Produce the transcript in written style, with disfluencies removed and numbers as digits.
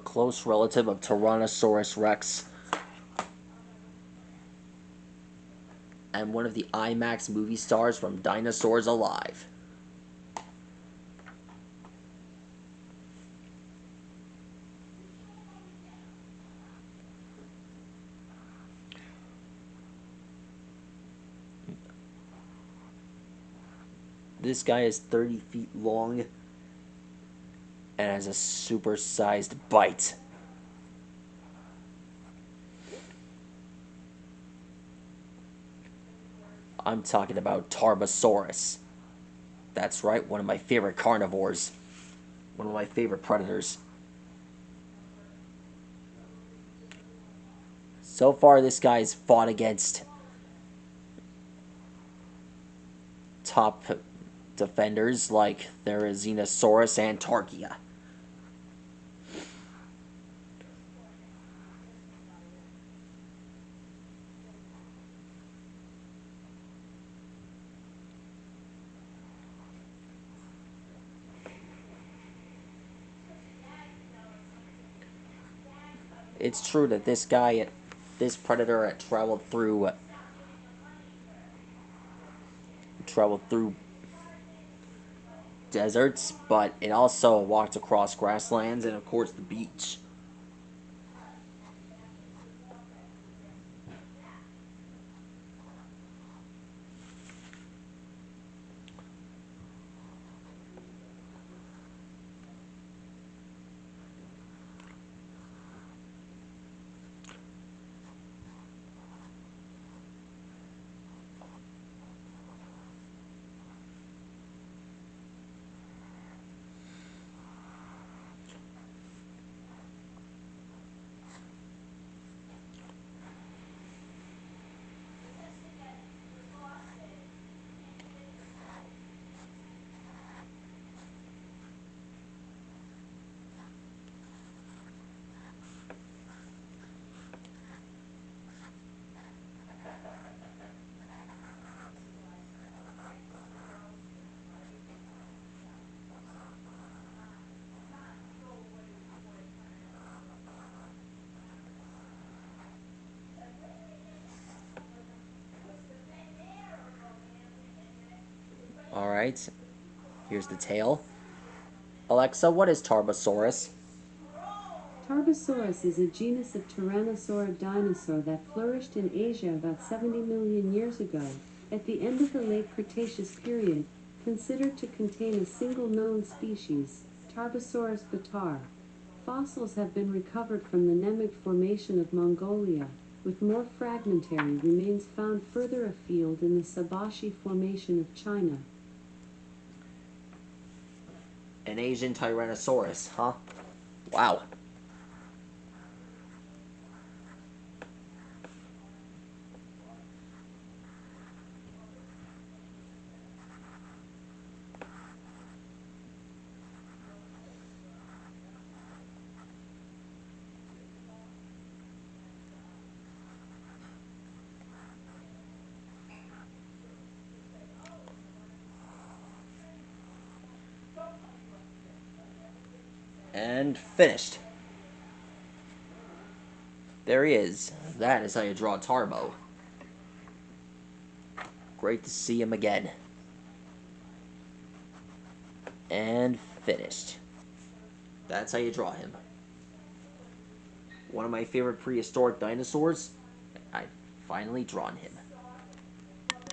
close relative of Tyrannosaurus rex, and one of the IMAX movie stars from Dinosaurs Alive. This guy is 30 feet long and has a super-sized bite. I'm talking about Tarbosaurus. That's right, one of my favorite carnivores. One of my favorite predators. So far, this guy's fought against top defenders like Therizinosaurus and Tarkia. It's true that this predator traveled through deserts, but it also walked across grasslands and, of course, the beach. Alright, here's the tail. Alexa, what is Tarbosaurus? Tarbosaurus is a genus of tyrannosaurid dinosaur that flourished in Asia about 70 million years ago, at the end of the Late Cretaceous Period, considered to contain a single known species, Tarbosaurus bataar. Fossils have been recovered from the Nemeg Formation of Mongolia, with more fragmentary remains found further afield in the Sabashi Formation of China. An Asian Tyrannosaurus, huh? Wow. And finished. There he is. That is how you draw Tarbo. Great to see him again. And finished. That's how you draw him. One of my favorite prehistoric dinosaurs. I've finally drawn him.